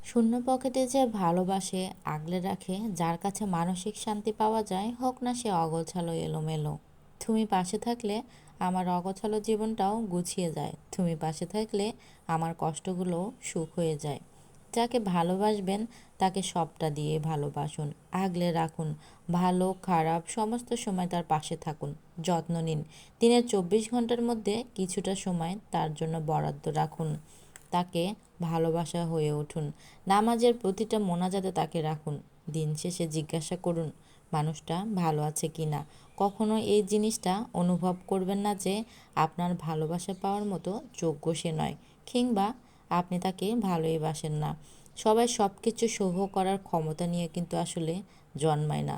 শূন্য পকেটে যে ভালোবাসে আগলে রাখে, যার কাছে মানসিক শান্তি পাওয়া যায়, হোক না সে অগোছালো এলোমেলো। তুমি পাশে থাকলে আমার অগোছালো জীবনটাও গুছিয়ে যায়। তুমি পাশে থাকলে আমার কষ্টগুলো সুখ হয়ে যায়। যাকে ভালোবাসবেন তাকে সবটা দিয়ে ভালোবাসুন, আগলে রাখুন। ভালো খারাপ সমস্ত সময় তার পাশে থাকুন, যত্ন নিন। দিনের 24 ঘন্টার মধ্যে কিছুটা সময় তার জন্য বরাদ্দ রাখুন। তাকে ভালোবাসা হয়ে উঠুন। নামাজের প্রতিটা মোনাজাতে তাকে রাখুন। দিন শেষে জিজ্ঞাসা করুন মানুষটা ভালো আছে কি না। কখনো এই জিনিসটা অনুভব করবেন না যে আপনার ভালোবাসা পাওয়ার মতো যোগ্য সে নয়, কিংবা আপনি তাকে ভালোই বাসেন না। সবাই সব কিছু সহ্য করার ক্ষমতা নিয়ে কিন্তু আসলে জন্মায় না।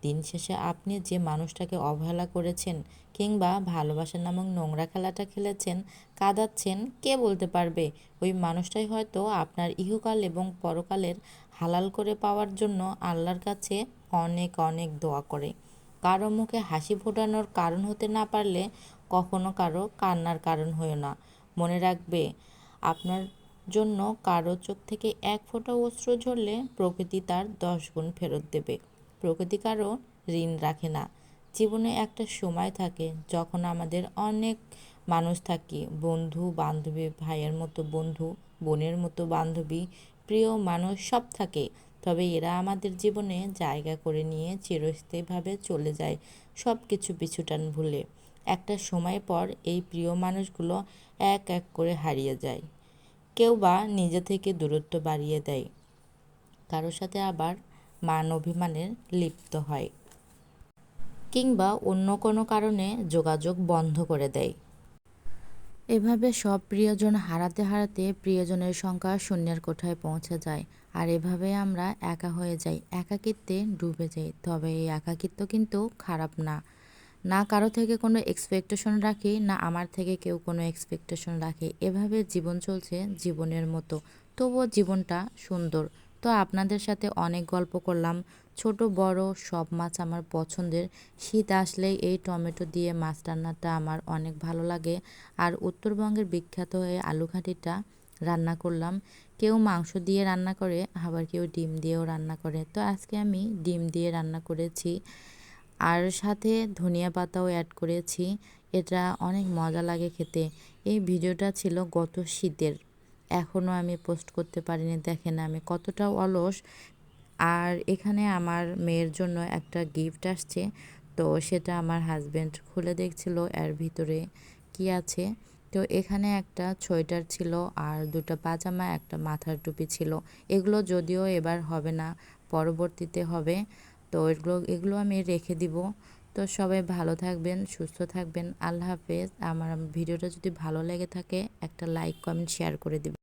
দিন শেষে আপনি যে মানুষটাকে অবহেলা করেছেন, কিংবা ভালোবাসার নামক নোংরা খেলাটা খেলেছেন, কাঁদাচ্ছেন, কে বলতে পারবে ওই মানুষটাই হয়তো আপনার ইহকাল এবং পরকালের হালাল করে পাওয়ার জন্য আল্লাহর কাছে অনেক অনেক দোয়া করে। কারো মুখে হাসি ফোটানোর কারণ হতে না পারলে কখনো কারো কান্নার কারণ হয়েও না। মনে রাখবে, আপনার জন্য কারো চোখ থেকে এক ফোঁটা অশ্রু ঝরলে প্রকৃতি তার 10 গুণ ফেরত দেবে। প্রকৃতি কারো ঋণ রাখে না। জীবনে একটা সময় থাকে যখন আমাদের অনেক মানুষ থাকি, বন্ধু বান্ধবী, ভাইয়ের মতো বন্ধু, বোনের মতো বান্ধবী, প্রিয় মানুষ সব থাকে। তবে এরা আমাদের জীবনে জায়গা করে নিয়ে চিরস্থায়ীভাবে চলে যায় সব কিছু পিছুটান ভুলে। একটা সময় পর এই প্রিয় মানুষগুলো এক এক করে হারিয়ে যায়। কেউ বা নিজে থেকে দূরত্ব বাড়িয়ে দেয়, কারোর সাথে আবার মান অভিমানের লিপ্ত হয়, কিংবা অন্য কোনো কারণে যোগাযোগ বন্ধ করে দেয়। এভাবে সব প্রিয়জন হারাতে হারাতে প্রিয়জনের সংখ্যা শূন্যের কোঠায় পৌঁছে যায়। আর এভাবে আমরা একা হয়ে যাই, একাকিত্বে ডুবে যাই। তবে এই একাকিত্ব কিন্তু খারাপ না। না কারো থেকে কোনো এক্সপেকটেশন রাখি, না আমার থেকে কেউ কোনো এক্সপেকটেশন রাখে। এভাবে জীবন চলছে জীবনের মতো, তবুও জীবনটা সুন্দর। তো আপনাদের সাথে অনেক গল্প করলাম। ছোট বড় সব মাছ আমার পছন্দের। শীত আসলেই এই টমেটো দিয়ে মাছ রান্নাটা আমার অনেক ভালো লাগে। আর উত্তরবঙ্গের বিখ্যাত এই আলু ঘাটিটা রান্না করলাম। কেউ মাংস দিয়ে রান্না করে, আবার কেউ ডিম দিয়েও রান্না করে। তো আজকে আমি ডিম দিয়ে রান্না করেছি, আর সাথে ধনিয়া পাতাও অ্যাড করেছি। এটা অনেক মজা লাগে খেতে। এই ভিডিওটা ছিল গত শীতের, এখনও আমি পোস্ট করতে পারিনি। দেখেন আমি কতটা অলস। আর এখানে আমার মেয়ের জন্য একটা গিফট আসছে, তো সেটা আমার হাজব্যান্ড খুলে দেখছিল এর ভিতরে কি আছে। তো এখানে একটা সোয়েটার ছিল, আর দুটো পাজামা, একটা মাথার টুপি ছিল। এগুলো যদিও এবার হবে না, পরবর্তীতে হবে। তো এগুলো আমি রেখে দিব। তো সবাই ভালো থাকবেন, সুস্থ থাকবেন। আল্লাহ হাফেজ। আমার ভিডিওটা যদি ভালো লেগে থাকে একটা লাইক কমেন্ট শেয়ার করে দিবেন।